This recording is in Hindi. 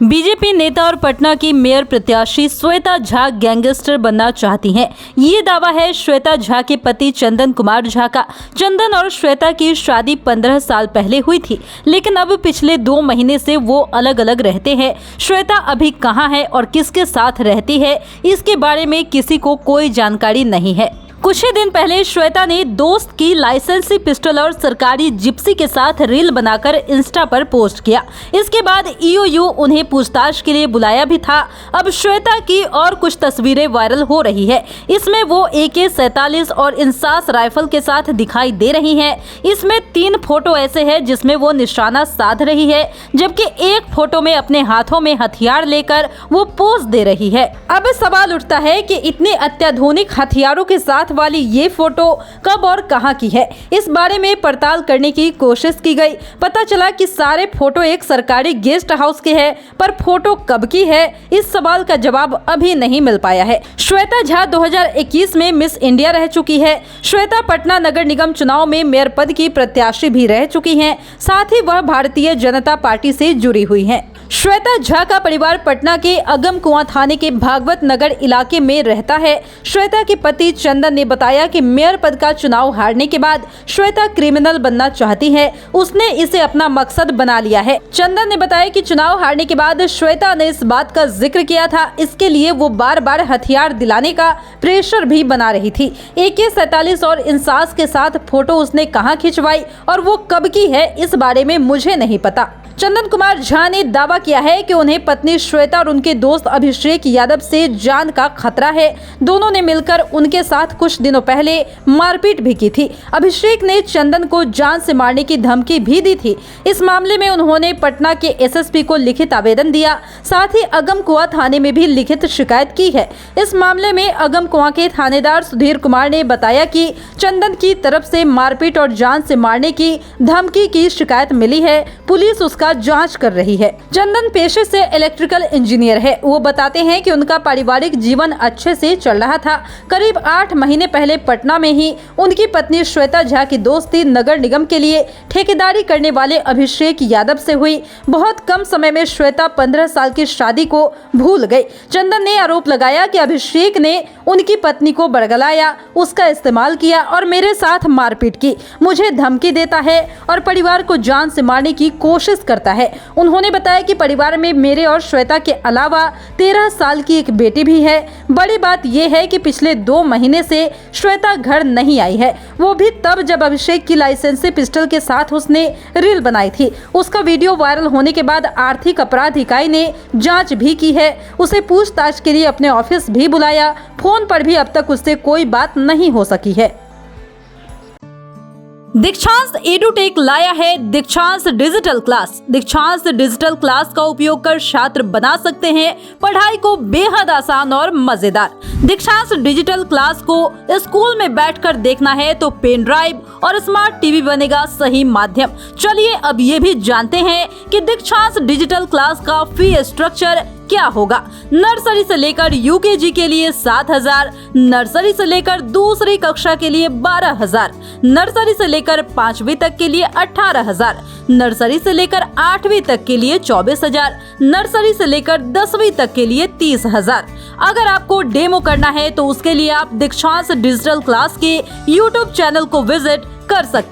बीजेपी नेता और पटना की मेयर प्रत्याशी श्वेता झा गैंगस्टर बनना चाहती हैं। ये दावा है श्वेता झा के पति चंदन कुमार झा का। चंदन और श्वेता की शादी 15 साल पहले हुई थी, लेकिन अब पिछले 2 महीने से वो अलग अलग रहते हैं। श्वेता अभी कहाँ है और किसके साथ रहती है, इसके बारे में किसी को कोई जानकारी नहीं है। कुछ ही दिन पहले श्वेता ने दोस्त की लाइसेंसी पिस्टल और सरकारी जिप्सी के साथ रील बनाकर इंस्टा पर पोस्ट किया। इसके बाद ईओयू उन्हें पूछताछ के लिए बुलाया भी था। अब श्वेता की और कुछ तस्वीरें वायरल हो रही है। इसमें वो AK-47 और इंसास राइफल के साथ दिखाई दे रही हैं। इसमें 3 फोटो ऐसे हैं जिसमें वो निशाना साध रही है, जबकि एक फोटो में अपने हाथों में हथियार लेकर वो पोज दे रही है। अब सवाल उठता है कि इतने अत्याधुनिक हथियारों के साथ वाली ये फोटो कब और कहां की है। इस बारे में पड़ताल करने की कोशिश की गई। पता चला कि सारे फोटो एक सरकारी गेस्ट हाउस के हैं, पर फोटो कब की है, इस सवाल का जवाब अभी नहीं मिल पाया है। श्वेता झा 2021 में मिस इंडिया रह चुकी है। श्वेता पटना नगर निगम चुनाव में मेयर पद की प्रत्याशी भी रह चुकी हैं। साथ ही वह भारतीय जनता पार्टी से जुड़ी हुई हैं। श्वेता झा का परिवार पटना के अगम कुआं थाने के भागवत नगर इलाके में रहता है। श्वेता के पति चंदन ने बताया कि मेयर पद का चुनाव हारने के बाद श्वेता क्रिमिनल बनना चाहती है। उसने इसे अपना मकसद बना लिया है। चंदन ने बताया कि चुनाव हारने के बाद श्वेता ने इस बात का जिक्र किया था। इसके लिए वो बार-बार हथियार दिलाने का प्रेशर भी बना रही थी। AK-47 और इंसास के साथ फोटो उसने कहां खिंचवाई और वो कब की है, इस बारे में मुझे नहीं पता। चंदन कुमार झा ने दावा किया है कि उन्हें पत्नी श्वेता और उनके दोस्त अभिषेक यादव से जान का खतरा है। दोनों ने मिलकर उनके साथ कुछ दिनों पहले मारपीट भी की थी। अभिषेक ने चंदन को जान से मारने की धमकी भी दी थी। इस मामले में उन्होंने पटना के SSP को लिखित आवेदन दिया। साथ ही अगम कुआं थाने में भी लिखित शिकायत की है। इस मामले में अगम कुआं के थानेदार सुधीर कुमार ने बताया कि चंदन की तरफ से मारपीट और जान से मारने की धमकी की शिकायत मिली है। पुलिस उसका जांच कर रही है। चंदन पेशे से इलेक्ट्रिकल इंजीनियर है। वो बताते हैं कि उनका पारिवारिक जीवन अच्छे से चल रहा था। करीब 8 महीने पहले पटना में ही उनकी पत्नी श्वेता झा की दोस्ती नगर निगम के लिए ठेकेदारी करने वाले अभिषेक यादव से हुई। बहुत कम समय में श्वेता 15 साल की शादी को भूल गई। चंदन ने आरोप लगाया कि अभिषेक ने उनकी पत्नी को बरगलाया, उसका इस्तेमाल किया और मेरे साथ मारपीट की। मुझे धमकी देता है और परिवार को जान से मारने की कोशिश करता है। उन्होंने बताया कि परिवार में मेरे और श्वेता के अलावा 13 साल की एक बेटी भी है। बड़ी बात यह है कि पिछले 2 महीने से श्वेता घर नहीं आई है, वो भी तब जब अभिषेक की लाइसेंसी पिस्टल के साथ उसने रील बनाई थी। उसका वीडियो वायरल होने के बाद आर्थिक अपराध इकाई ने जांच भी की है। उसे पूछताछ के लिए अपने ऑफिस भी बुलाया। फोन पर भी अब तक उससे कोई बात नहीं हो सकी है। दीक्षांत एडुटेक लाया है दीक्षांत डिजिटल क्लास। दीक्षांत डिजिटल क्लास का उपयोग कर छात्र बना सकते हैं पढ़ाई को बेहद आसान और मजेदार। दीक्षांत डिजिटल क्लास को स्कूल में बैठकर देखना है तो पेन ड्राइव और स्मार्ट टीवी बनेगा सही माध्यम। चलिए अब ये भी जानते हैं कि दीक्षांत डिजिटल क्लास का फी स्ट्रक्चर क्या होगा। नर्सरी से लेकर UKG के लिए 7,000, नर्सरी से लेकर दूसरी कक्षा के लिए 12,000, नर्सरी से लेकर 5वीं तक के लिए 18,000, नर्सरी से लेकर 8वीं तक के लिए 24,000, नर्सरी से लेकर 10वीं तक के लिए 30,000। अगर आपको डेमो करना है तो उसके लिए आप दीक्षांत डिजिटल क्लास के YouTube चैनल को विजिट कर सकते हैं।